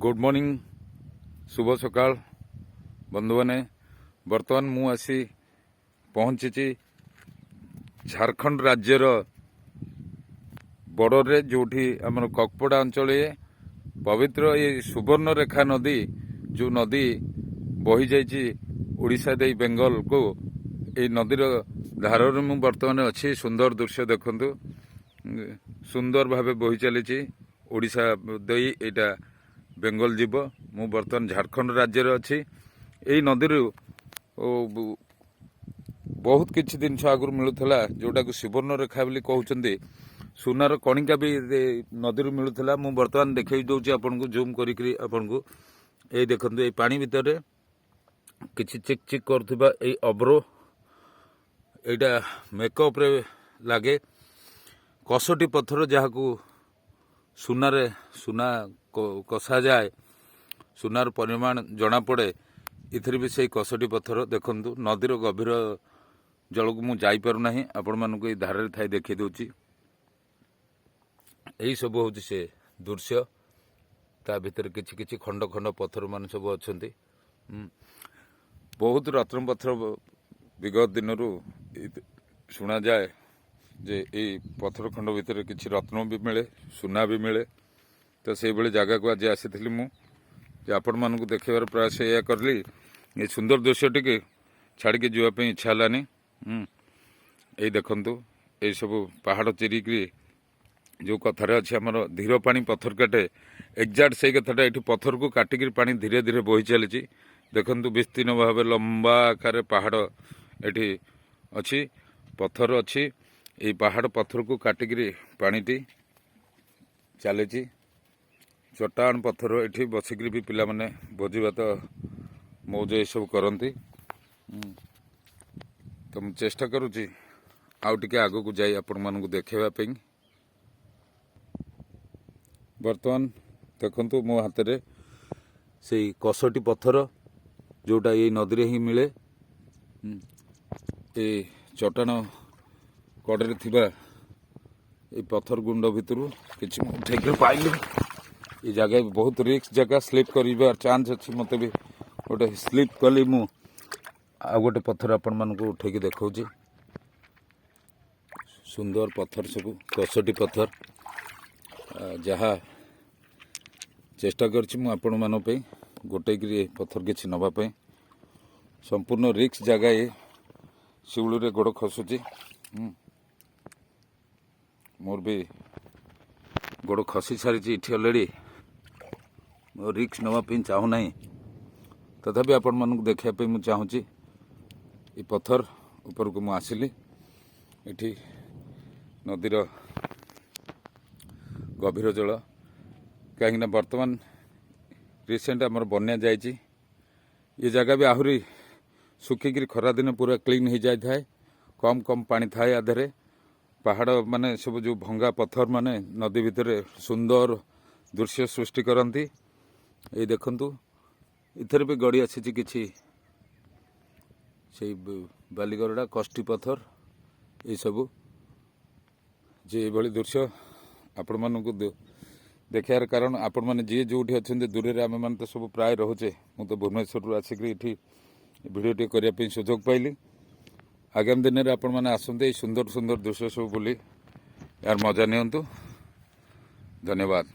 Good morning शुभ सकाळ बंधु मैंने बर्तमान मु आसी पहुंची झारखंड राज्यर बॉर्डर रे जोठी आमर ककपड़ा अंचल पवित्र ये सुवर्णरेखा नदी जो नदी बही जाइए ओडिशा दे बेंगल को ये नदीर धार मु बर्तमान अच्छी सुंदर दृश्य देखु सुंदर भाव बही चली ओडिशा दे एटा बेंगल जीव मु बर्तमान झारखंड राज्य अच्छी यही नदी बहुत किछि दिन आगु मिलूला जोटा को सुवर्णरेखा बोली कहते सुनार कणिका भी नदी मिलूला मु बर्तमान देखई दौची आपन को जूम करी आपन को ये देखु ये पानी भितर किछि चिक चिक करथुबा ए अब्रो एटा मेकअप रे लागे कसोटी पत्थर जहाँ को सुना कसा जाए सुनार परिमाण जना पड़े इथिर भी से कसोटी पत्थर देखु नदीर गभीर जल को मुझे जापना आपण मानक धारे थाई देखी दूची यही सब हूँ से दृश्य ता भीतर किछि किछि खंड खंड पत्थर मान सब अच्छा बहुत रत्न पत्थर विगत दिन शुणा जाए जे ये पत्थर खंड भितर किछि रत्न भी मिले सुना भी मिले तो से भाई जगह को आज आसी मुझे आपण मानक देखार प्रयास या करली ये सुंदर दृश्य टी छाड़ी जावाई इच्छा है यही देखु ये सब पहाड़ चिरिकी जो कथार अच्छे आमर धीर पानी पत्थर काटे एक्जाक्ट से कथाटा ये पत्थर को काटिक पानी धीरे धीरे बही चली देखु विस्तीर्ण भाव लंबा आकार पहाड़ ये अच्छी पत्थर अच्छी ये पहाड़ पत्थर को काटिक पानीटी चली चट्टान पत्थर ये बसिक भी पिला माने भोजी भात मौज ये सब करती तो मुझे चेष्टा करुँची आउ टिके आग को जाई आपण मानक देखाइबा बर्तमान देखु मो हाथ में से कसोटी पत्थर जोटा ये नदी ही मिले ये चट्टान कड़े थिबा ये पत्थर गुंड भितर किसी उठे पाइली ये जगह बहुत रिस्क जगह स्लीप कर चांस अच्छी मत भी गोटे स्लीप कली मु आ गोटे पत्थर आपण मानक उठे देखा सुंदर पत्थर सब कसोटी पत्थर जहाँ चेष्टा करपण मान गोटे पत्थर किसी नापी संपूर्ण रिस्क जगह ये शिवल रे गोड़ खसुची मोर भी गोड़ खसी सारी इठी अलरेडी रिस्क नापी चाहूना तथापि आपण मानक देखापी मुझे चाहूँगी ये पत्थर ऊपर को मुझे आसिली ये नदीर गभीर जल कहीं बर्तमान रिसेंट आमर बन्या जाइए ये जगह भी आहरी सुखिक खरा दिन पूरा क्लीन हो जाए थाए कम कम पानी थाए आधे पहाड़ माने सब जो भंगा पत्थर माने नदी भितर सुंदर दृश्य सृष्टि करती ये देखु इधर भी गड़ी आसी किसी से बालीगरड़ा कष्टी पत्थर ये सब जे ये दृश्य आपण मानक देखार कारण आपण मैंने जी जो अच्छा दूर से आम मैंने तो सब प्राय रोचे मुझे भुवनेश्वर आसिक भिडियो करने सुजोग पाइली आगामी दिन में आपण मैंने आसते सुंदर सुंदर दृश्य सब बुली यार मजा नियंतु धन्यवाद।